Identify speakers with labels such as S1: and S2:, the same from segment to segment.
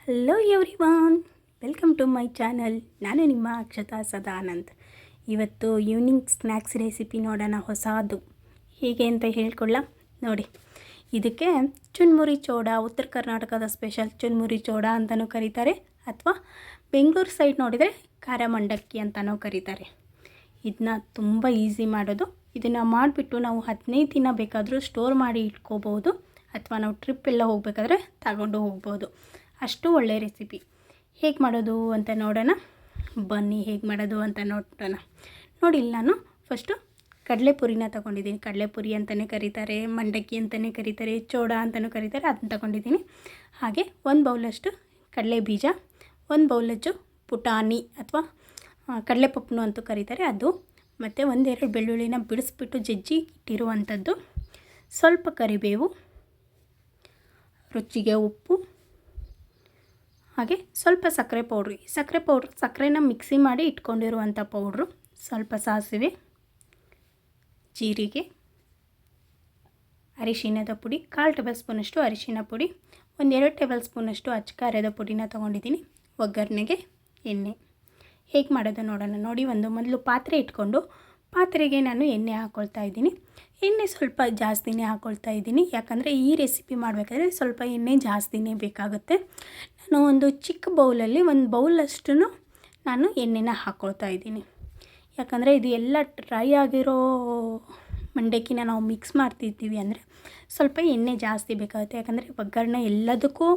S1: Hello everyone, welcome to my channel. ನಾನು ನಿಮ್ಮ ಅಕ್ಷತಾ ಸದಾನಂದ್. ಇವತ್ತು ಈವ್ನಿಂಗ್ ಸ್ನ್ಯಾಕ್ಸ್ ರೆಸಿಪಿ ನೋಡೋಣ ಹೊಸದು. ಹೇಗೆ ಅಂತ ಹೇಳ್ಕೊಳ್ಳ ನೋಡಿ. ಇದಕ್ಕೆ ಚುನ್ಮುರಿ ಚೋಡ, ಉತ್ತರ ಕರ್ನಾಟಕದ ಸ್ಪೆಷಲ್ ಚುನ್ಮುರಿ ಚೋಡ ಅಂತಲೂ ಕರೀತಾರೆ, ಅಥವಾ ಬೆಂಗಳೂರು ಸೈಡ್ ನೋಡಿದರೆ ಖಾರ ಮಂಡಕ್ಕಿ ಅಂತಲೂ ಕರೀತಾರೆ. ಇದನ್ನ ತುಂಬ ಈಸಿ ಮಾಡೋದು. ಇದನ್ನು ಮಾಡಿಬಿಟ್ಟು ನಾವು 15 ದಿನ ಬೇಕಾದರೂ ಸ್ಟೋರ್ ಮಾಡಿ ಇಟ್ಕೋಬೋದು, ಅಥವಾ ನಾವು ಟ್ರಿಪ್ ಎಲ್ಲ ಹೋಗಬೇಕಾದ್ರೆ ತಗೊಂಡು ಹೋಗ್ಬೋದು. ಅಷ್ಟು ಒಳ್ಳೆಯ ರೆಸಿಪಿ. ಹೇಗೆ ಮಾಡೋದು ಅಂತ ನೋಡೋಣ ಬನ್ನಿ. ಹೇಗೆ ಮಾಡೋದು ಅಂತ ನೋಡೋಣ. ನೋಡಿ, ಇಲ್ಲಿ ನಾನು ಫಸ್ಟು ಕಡಲೆಪುರಿನ ತೊಗೊಂಡಿದ್ದೀನಿ. ಕಡಲೆಪುರಿ ಅಂತಲೇ ಕರೀತಾರೆ, ಮಂಡಕ್ಕಿ ಅಂತಲೇ ಕರೀತಾರೆ, ಚೋಡ ಅಂತಲೂ ಕರೀತಾರೆ. ಅದನ್ನ ತೊಗೊಂಡಿದ್ದೀನಿ. ಹಾಗೆ 1 ಬೌಲಷ್ಟು ಕಡಲೆ ಬೀಜ, 1 ಬೌಲಷ್ಟು ಪುಟಾಣಿ ಅಥವಾ ಕಡಲೆಪಪ್ಪು ಅಂತೂ ಕರೀತಾರೆ ಅದು, ಮತ್ತು 1-2 ಬೆಳ್ಳುಳ್ಳಿನ ಬಿಡಿಸ್ಬಿಟ್ಟು ಜಜ್ಜಿ ಇಟ್ಟಿರುವಂಥದ್ದು, ಸ್ವಲ್ಪ ಕರಿಬೇವು, ರುಚಿಗೆ ಉಪ್ಪು, ಹಾಗೆ ಸ್ವಲ್ಪ ಸಕ್ಕರೆ ಪೌಡ್ರು. ಸಕ್ಕರೆನ ಮಿಕ್ಸಿ ಮಾಡಿ ಇಟ್ಕೊಂಡಿರುವಂಥ ಪೌಡ್ರು, ಸ್ವಲ್ಪ ಸಾಸಿವೆ, ಜೀರಿಗೆ, ಅರಿಶಿಣದ ಪುಡಿ, 1/4 ಟೇಬಲ್ ಸ್ಪೂನಷ್ಟು ಅರಿಶಿಣ ಪುಡಿ, 1-2 ಟೇಬಲ್ ಸ್ಪೂನಷ್ಟು ಅಚ್ಚಕಾರದ ಪುಡಿನ ತೊಗೊಂಡಿದ್ದೀನಿ. ಒಗ್ಗರಣೆಗೆ ಎಣ್ಣೆ. ಹೇಗೆ ಮಾಡೋದು ನೋಡೋಣ. ನೋಡಿ, ಮೊದಲು ಪಾತ್ರೆ ಇಟ್ಕೊಂಡು ಪಾತ್ರೆಗೆ ನಾನು ಎಣ್ಣೆ ಹಾಕ್ಕೊಳ್ತಾ ಇದ್ದೀನಿ. ಎಣ್ಣೆ ಸ್ವಲ್ಪ ಜಾಸ್ತಿನೇ ಹಾಕ್ಕೊಳ್ತಾ ಇದ್ದೀನಿ, ಯಾಕಂದರೆ ಈ ರೆಸಿಪಿ ಮಾಡಬೇಕಾದ್ರೆ ಸ್ವಲ್ಪ ಎಣ್ಣೆ ಜಾಸ್ತಿನೇ ಬೇಕಾಗುತ್ತೆ. ನಾನು ಒಂದು ಚಿಕ್ಕ ಬೌಲಲ್ಲಿ 1 ಬೌಲಷ್ಟು ನಾನು ಎಣ್ಣೆನ ಹಾಕ್ಕೊಳ್ತಾ ಇದ್ದೀನಿ. ಯಾಕಂದರೆ ಇದು ಎಲ್ಲ ಡ್ರೈ ಆಗಿರೋ ಮಂಡಕ್ಕಿನ ನಾವು ಮಿಕ್ಸ್ ಮಾಡ್ತಿರ್ತೀವಿ ಅಂದರೆ ಸ್ವಲ್ಪ ಎಣ್ಣೆ ಜಾಸ್ತಿ ಬೇಕಾಗುತ್ತೆ. ಯಾಕಂದರೆ ಒಗ್ಗರಣೆ ಎಲ್ಲದಕ್ಕೂ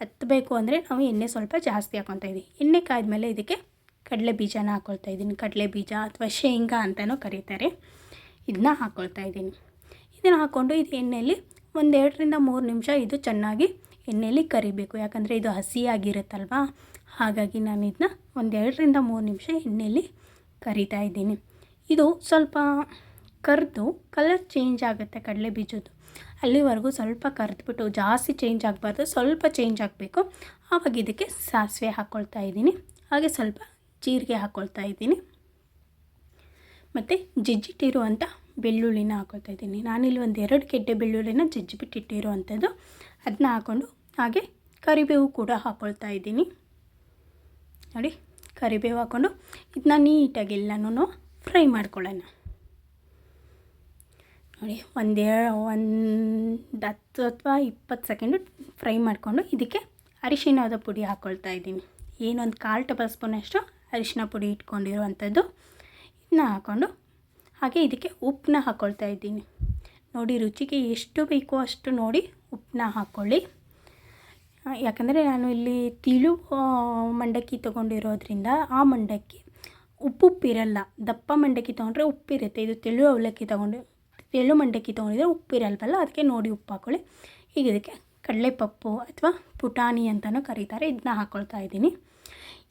S1: ಹತ್ತಬೇಕು ಅಂದರೆ ನಾವು ಎಣ್ಣೆ ಸ್ವಲ್ಪ ಜಾಸ್ತಿ ಹಾಕ್ಕೊತಾ ಇದ್ದೀವಿ. ಎಣ್ಣೆ ಕಾಯ್ದಮೇಲೆ ಇದಕ್ಕೆ ಕಡಲೆ ಬೀಜನ ಹಾಕ್ಕೊಳ್ತಾ ಇದ್ದೀನಿ. ಕಡಲೆ ಬೀಜ ಅಥವಾ ಶೇಂಗಾ ಅಂತಲೂ ಕರೀತಾರೆ. ಇದನ್ನ ಹಾಕ್ಕೊಳ್ತಾ ಇದ್ದೀನಿ. ಇದನ್ನು ಹಾಕ್ಕೊಂಡು ಇದು ಎಣ್ಣೆಯಲ್ಲಿ 1-2-3 ನಿಮಿಷ ಇದು ಚೆನ್ನಾಗಿ ಎಣ್ಣೆಯಲ್ಲಿ ಕರಿಬೇಕು. ಯಾಕಂದರೆ ಇದು ಹಸಿಯಾಗಿರುತ್ತಲ್ವ, ಹಾಗಾಗಿ ನಾನು ಇದನ್ನ 1-2-3 ನಿಮಿಷ ಎಣ್ಣೆಯಲ್ಲಿ ಕರಿತಾ ಇದ್ದೀನಿ. ಇದು ಸ್ವಲ್ಪ ಕರೆದು ಕಲರ್ ಚೇಂಜ್ ಆಗುತ್ತೆ ಕಡಲೆ ಬೀಜದ್ದು. ಅಲ್ಲಿವರೆಗೂ ಸ್ವಲ್ಪ ಕರೆದ್ಬಿಟ್ಟು, ಜಾಸ್ತಿ ಚೇಂಜ್ ಆಗಬಾರ್ದು, ಸ್ವಲ್ಪ ಚೇಂಜ್ ಆಗಬೇಕು. ಆವಾಗ ಇದಕ್ಕೆ ಸಾಸಿವೆ ಹಾಕ್ಕೊಳ್ತಾ ಇದ್ದೀನಿ. ಹಾಗೆ ಸ್ವಲ್ಪ ಜೀರಿಗೆ ಹಾಕ್ಕೊಳ್ತಾ ಇದ್ದೀನಿ, ಮತ್ತು ಜಜ್ಜಿಟ್ಟಿರುವಂಥ ಬೆಳ್ಳುಳ್ಳಿನ ಹಾಕ್ಕೊಳ್ತಾ ಇದ್ದೀನಿ. ನಾನಿಲ್ಲಿ 1-2 ಗೆಡ್ಡೆ ಬೆಳ್ಳುಳ್ಳಿನ ಜಜ್ಜಿಬಿಟ್ಟಿಟ್ಟಿರುವಂಥದ್ದು, ಅದನ್ನ ಹಾಕ್ಕೊಂಡು ಹಾಗೆ ಕರಿಬೇವು ಕೂಡ ಹಾಕ್ಕೊಳ್ತಾ ಇದ್ದೀನಿ. ನೋಡಿ, ಕರಿಬೇವು ಹಾಕ್ಕೊಂಡು ಇದನ್ನ ನೀಟಾಗಿ ಎಲ್ಲನೂ ಫ್ರೈ ಮಾಡ್ಕೊಳ್ಳೋಣ. ನೋಡಿ, 10 ಅಥವಾ 20 ಸೆಕೆಂಡು ಫ್ರೈ ಮಾಡಿಕೊಂಡು ಇದಕ್ಕೆ ಅರಿಶಿಣದ ಪುಡಿ ಹಾಕ್ಕೊಳ್ತಾ ಇದ್ದೀನಿ. ಏನೊಂದು 1/4 ಟೇಬಲ್ ಸ್ಪೂನಷ್ಟು ಅರಿಶಿಣ ಪುಡಿ ಇಟ್ಕೊಂಡಿರುವಂಥದ್ದು, ಇದನ್ನ ಹಾಕ್ಕೊಂಡು ಹಾಗೆ ಇದಕ್ಕೆ ಉಪ್ಪನ್ನ ಹಾಕ್ಕೊಳ್ತಾ ಇದ್ದೀನಿ. ನೋಡಿ, ರುಚಿಗೆ ಎಷ್ಟು ಬೇಕೋ ಅಷ್ಟು ನೋಡಿ ಉಪ್ಪನ್ನ ಹಾಕ್ಕೊಳ್ಳಿ. ಯಾಕಂದರೆ ನಾನು ಇಲ್ಲಿ ತಿಳು ಮಂಡಕ್ಕಿ ತೊಗೊಂಡಿರೋದ್ರಿಂದ ಆ ಮಂಡಕ್ಕಿ ಉಪ್ಪಿರಲ್ಲ. ದಪ್ಪ ಮಂಡಕ್ಕಿ ತೊಗೊಂಡ್ರೆ ಉಪ್ಪಿರುತ್ತೆ. ಇದು ತೆಳು ಮಂಡಕ್ಕಿ ತೊಗೊಂಡಿದ್ರೆ ಉಪ್ಪಿರಲ್ವಲ್ಲ, ಅದಕ್ಕೆ ನೋಡಿ ಉಪ್ಪು ಹಾಕ್ಕೊಳ್ಳಿ. ಈಗ ಇದಕ್ಕೆ ಕಡಲೆಪಪ್ಪು ಅಥವಾ ಪುಟಾಣಿ ಅಂತಲೂ ಕರೀತಾರೆ, ಇದನ್ನ ಹಾಕ್ಕೊಳ್ತಾ ಇದ್ದೀನಿ.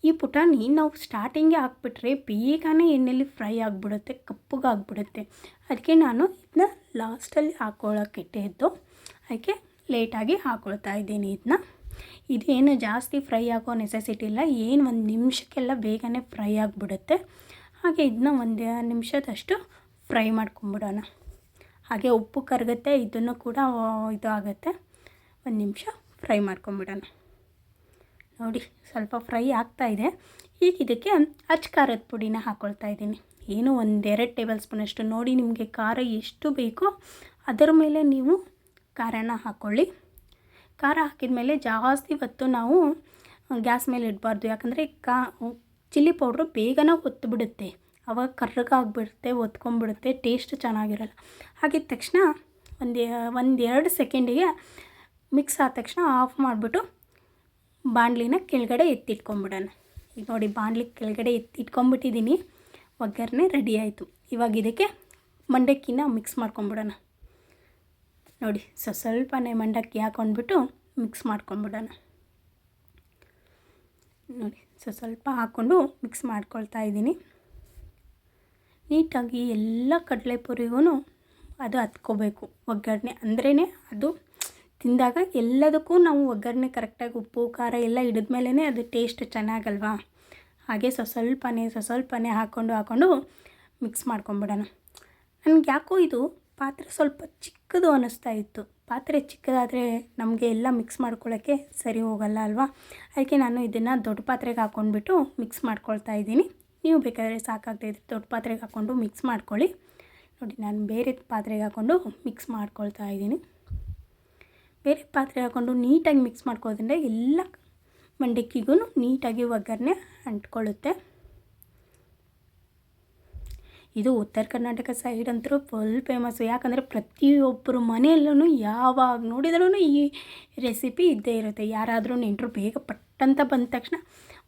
S1: ಈ ಪುಟಾಣಿ ನಾವು ಸ್ಟಾರ್ಟಿಂಗೇ ಹಾಕ್ಬಿಟ್ರೆ ಬೇಗನೆ ಎಣ್ಣೆಯಲ್ಲಿ ಫ್ರೈ ಆಗಿಬಿಡುತ್ತೆ, ಕಪ್ಪಗಾಗ್ಬಿಡುತ್ತೆ. ಅದಕ್ಕೆ ನಾನು ಇದನ್ನ ಲಾಸ್ಟಲ್ಲಿ ಹಾಕ್ಕೊಳ್ಳೋಕ್ಕಿಟ್ಟಿದ್ದು, ಅದಕ್ಕೆ ಲೇಟಾಗಿ ಹಾಕ್ಕೊಳ್ತಾ ಇದ್ದೀನಿ. ಇದೇನು ಜಾಸ್ತಿ ಫ್ರೈ ಆಗೋ ನೆಸೆಸಿಟಿ ಇಲ್ಲ, 1 ನಿಮಿಷಕ್ಕೆಲ್ಲ ಬೇಗನೆ ಫ್ರೈ ಆಗಿಬಿಡುತ್ತೆ. ಹಾಗೆ ಇದನ್ನ 1 ನಿಮಿಷದಷ್ಟು ಫ್ರೈ ಮಾಡ್ಕೊಂಬಿಡೋಣ. ಹಾಗೆ ಉಪ್ಪು ಕರಗುತ್ತೆ, ಇದನ್ನು ಕೂಡ ಇದು ಆಗುತ್ತೆ. 1 ನಿಮಿಷ ಫ್ರೈ ಮಾಡ್ಕೊಂಬಿಡೋಣ. ನೋಡಿ, ಸ್ವಲ್ಪ ಫ್ರೈ ಆಗ್ತಾಯಿದೆ. ಈಗ ಇದಕ್ಕೆ ಅಚ್ಚಕಾರದ ಪುಡಿನ ಹಾಕ್ಕೊಳ್ತಾ ಇದ್ದೀನಿ. 1-2 ಟೇಬಲ್ ಸ್ಪೂನಷ್ಟು. ನೋಡಿ, ನಿಮಗೆ ಖಾರ ಎಷ್ಟು ಬೇಕೋ ಅದರ ಮೇಲೆ ನೀವು ಖಾರನ ಹಾಕ್ಕೊಳ್ಳಿ. ಖಾರ ಹಾಕಿದ ಮೇಲೆ ಜಾಸ್ತಿ ಹೊತ್ತು ನಾವು ಗ್ಯಾಸ್ ಮೇಲೆ ಇಡಬಾರ್ದು. ಯಾಕಂದರೆ ಚಿಲ್ಲಿ ಪೌಡ್ರು ಬೇಗನೆ ಹೊತ್ತುಬಿಡುತ್ತೆ, ಆವಾಗ ಕರ್ರಗಾಗ್ಬಿಡುತ್ತೆ, ಒತ್ಕೊಂಡ್ಬಿಡುತ್ತೆ, ಟೇಸ್ಟ್ ಚೆನ್ನಾಗಿರಲ್ಲ. ಹಾಗಿದ ತಕ್ಷಣ 1-2 ಸೆಕೆಂಡಿಗೆ ಮಿಕ್ಸ್ ಆದ ತಕ್ಷಣ ಆಫ್ ಮಾಡಿಬಿಟ್ಟು ಬಾಣಲಿನ ಕೆಳಗಡೆ ಎತ್ತಿಟ್ಕೊಂಬಿಡೋಣ. ಈಗ ನೋಡಿ, ಬಾಣಲಿ ಕೆಳಗಡೆ ಎತ್ತಿಟ್ಕೊಂಬಿಟ್ಟಿದ್ದೀನಿ. ಒಗ್ಗರಣೆ ರೆಡಿ ಆಯಿತು. ಇವಾಗ ಇದಕ್ಕೆ ಮಂಡಕ್ಕಿನ ಮಿಕ್ಸ್ ಮಾಡ್ಕೊಂಬಿಡೋಣ. ನೋಡಿ, ಸ್ವಲ್ಪನೇ ಮಂಡಕ್ಕಿ ಹಾಕ್ಕೊಂಡ್ಬಿಟ್ಟು ಮಿಕ್ಸ್ ಮಾಡ್ಕೊಂಬಿಡೋಣ. ನೋಡಿ, ಸ್ವಲ್ಪ ಹಾಕ್ಕೊಂಡು ಮಿಕ್ಸ್ ಮಾಡ್ಕೊಳ್ತಾ ಇದ್ದೀನಿ. ನೀಟಾಗಿ ಎಲ್ಲ ಕಡಲೆಪುರಿಗೂ ಅದು ಹತ್ಕೋಬೇಕು ಒಗ್ಗರಣೆ. ಅಂದ್ರೇ ಅದು ತಿಂದಾಗ ಎಲ್ಲದಕ್ಕೂ ನಾವು ಒಗ್ಗರಣೆ ಕರೆಕ್ಟಾಗಿ ಉಪ್ಪು ಖಾರ ಎಲ್ಲ ಹಿಡಿದ್ಮೇಲೆ ಅದು ಟೇಸ್ಟ್ ಚೆನ್ನಾಗಲ್ವಾ. ಹಾಗೆ ಸ್ವಲ್ಪನೇ ಹಾಕ್ಕೊಂಡು ಮಿಕ್ಸ್ ಮಾಡ್ಕೊಂಬಿಡೋಣ. ನನಗೆ ಯಾಕೋ ಇದು ಪಾತ್ರೆ ಸ್ವಲ್ಪ ಚಿಕ್ಕದು ಅನ್ನಿಸ್ತಾ ಇತ್ತು. ಪಾತ್ರೆ ಚಿಕ್ಕದಾದರೆ ನಮಗೆ ಎಲ್ಲ ಮಿಕ್ಸ್ ಮಾಡ್ಕೊಳ್ಳೋಕ್ಕೆ ಸರಿ ಹೋಗಲ್ಲ ಅಲ್ವಾ. ಅದಕ್ಕೆ ನಾನು ಇದನ್ನು ದೊಡ್ಡ ಪಾತ್ರೆಗೆ ಹಾಕ್ಕೊಂಡ್ಬಿಟ್ಟು ಮಿಕ್ಸ್ ಮಾಡ್ಕೊಳ್ತಾ ಇದ್ದೀನಿ. ನೀವು ಬೇಕಾದರೆ ಸಾಕಾಗ್ತಾ ಇದ್ರೆ ದೊಡ್ಡ ಪಾತ್ರೆಗೆ ಹಾಕ್ಕೊಂಡು ಮಿಕ್ಸ್ ಮಾಡ್ಕೊಳ್ಳಿ. ನೋಡಿ, ನಾನು ಬೇರೆ ಪಾತ್ರೆಗೆ ಹಾಕ್ಕೊಂಡು ಮಿಕ್ಸ್ ಮಾಡ್ಕೊಳ್ತಾ ಇದ್ದೀನಿ. ಬೇರೆ ಪಾತ್ರೆ ಹಾಕ್ಕೊಂಡು ನೀಟಾಗಿ ಮಿಕ್ಸ್ ಮಾಡ್ಕೊಳ್ಳೋದ್ರಿಂದ ಎಲ್ಲ ಮಂಡಕ್ಕಿಗೂ ನೀಟಾಗಿ ಒಗ್ಗರಣೆ ಅಂಟ್ಕೊಳ್ಳುತ್ತೆ. ಇದು ಉತ್ತರ ಕರ್ನಾಟಕ ಸೈಡ್ ಅಂತೂ ಫುಲ್ ಫೇಮಸ್ಸು. ಯಾಕಂದರೆ ಪ್ರತಿಯೊಬ್ಬರು ಮನೆಯಲ್ಲೂ ಯಾವಾಗ ನೋಡಿದ್ರೂ ಈ ರೆಸಿಪಿ ಇದ್ದೇ ಇರುತ್ತೆ. ಯಾರಾದರೂ ನೆಂಟರು ಬೇಗ ಪಟ್ಟಂತ ಬಂದ ತಕ್ಷಣ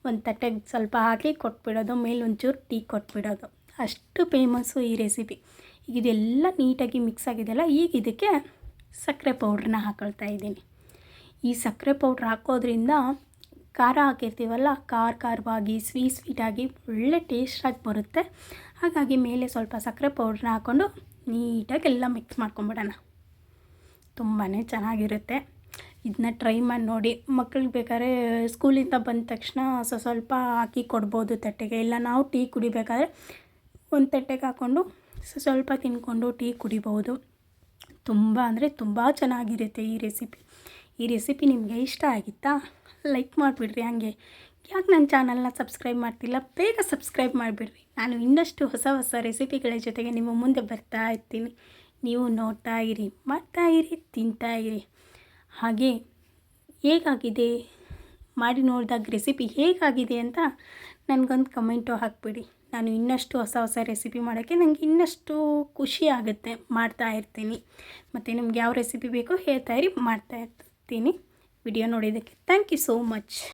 S1: ಒಂದು ತಟ್ಟೆಗೆ ಸ್ವಲ್ಪ ಹಾಕಿ ಕೊಟ್ಬಿಡೋದು, ಮೇಲೆ ಒಂಚೂರು ಟೀ ಕೊಟ್ಬಿಡೋದು, ಅಷ್ಟು ಫೇಮಸ್ಸು ಈ ರೆಸಿಪಿ. ಈಗ ಇದೆಲ್ಲ ನೀಟಾಗಿ ಮಿಕ್ಸ್ ಆಗಿದೆಯಲ್ಲ, ಈಗ ಇದಕ್ಕೆ ಸಕ್ಕರೆ ಪೌಡ್ರನ್ನ ಹಾಕೊಳ್ತಾ ಇದ್ದೀನಿ. ಈ ಸಕ್ಕರೆ ಪೌಡ್ರ್ ಹಾಕೋದ್ರಿಂದ ಖಾರ ಹಾಕಿರ್ತೀವಲ್ಲ, ಖಾರವಾಗಿ ಸ್ವೀಟಾಗಿ ಒಳ್ಳೆ ಟೇಸ್ಟಾಗಿ ಬರುತ್ತೆ. ಹಾಗಾಗಿ ಮೇಲೆ ಸ್ವಲ್ಪ ಸಕ್ಕರೆ ಪೌಡ್ರನ್ನ ಹಾಕ್ಕೊಂಡು ನೀಟಾಗಿ ಎಲ್ಲ ಮಿಕ್ಸ್ ಮಾಡ್ಕೊಂಬಿಡೋಣ. ತುಂಬಾ ಚೆನ್ನಾಗಿರುತ್ತೆ. ಇದನ್ನ ಟ್ರೈ ಮಾಡಿ ನೋಡಿ. ಮಕ್ಕಳಿಗೆ ಬೇಕಾದ್ರೆ ಸ್ಕೂಲಿಂದ ಬಂದ ತಕ್ಷಣ ಸ್ವಲ್ಪ ಹಾಕಿ ಕೊಡ್ಬೋದು ತಟ್ಟೆಗೆ. ಇಲ್ಲ ನಾವು ಟೀ ಕುಡಿಬೇಕಾದ್ರೆ ಒಂದು ತಟ್ಟೆಗೆ ಹಾಕ್ಕೊಂಡು ಸ್ವಲ್ಪ ತಿನ್ಕೊಂಡು ಟೀ ಕುಡಿಬೋದು. ತುಂಬ ಅಂದರೆ ತುಂಬ ಚೆನ್ನಾಗಿರುತ್ತೆ ಈ ರೆಸಿಪಿ. ಈ ರೆಸಿಪಿ ನಿಮಗೆ ಇಷ್ಟ ಆಗಿತ್ತಾ? ಲೈಕ್ ಮಾಡಿಬಿಡ್ರಿ. ಹಾಗೆ ಯಾಕೆ ನನ್ನ ಚಾನಲ್ನ ಸಬ್ಸ್ಕ್ರೈಬ್ ಮಾಡ್ತಿಲ್ಲ, ಬೇಗ ಸಬ್ಸ್ಕ್ರೈಬ್ ಮಾಡಿಬಿಡ್ರಿ. ನಾನು ಇನ್ನಷ್ಟು ಹೊಸ ಹೊಸ ರೆಸಿಪಿಗಳ ಜೊತೆಗೆ ನಿಮ್ಮ ಮುಂದೆ ಬರ್ತಾ ಇರ್ತೀನಿ. ನೀವು ನೋಡ್ತಾ ಇರಿ, ಮಾಡ್ತಾ ಇರಿ, ತಿಂತಾ ಇರಿ. ಹಾಗೆ ಹೇಗಾಗಿದೆ, ಮಾಡಿ ನೋಡಿದಾಗ ರೆಸಿಪಿ ಹೇಗಾಗಿದೆ ಅಂತ ನನಗೊಂದು ಕಮೆಂಟು ಹಾಕ್ಬಿಡಿ. ನಾನು ಇನ್ನಷ್ಟು ಹೊಸ ಹೊಸ ರೆಸಿಪಿ ಮಾಡೋಕ್ಕೆ ನನಗೆ ಇನ್ನಷ್ಟು ಖುಷಿ ಆಗುತ್ತೆ. ಮಾಡ್ತಾ ಇರ್ತೀನಿ. ಮತ್ತು ನಿಮ್ಗೆ ಯಾವ ರೆಸಿಪಿ ಬೇಕೋ ಹೇಳ್ತಾಯಿರಿ, ಮಾಡ್ತಾ ಇರ್ತೀನಿ. ವಿಡಿಯೋ ನೋಡಿದ್ದಕ್ಕೆ ಥ್ಯಾಂಕ್ ಯು ಸೋ ಮಚ್.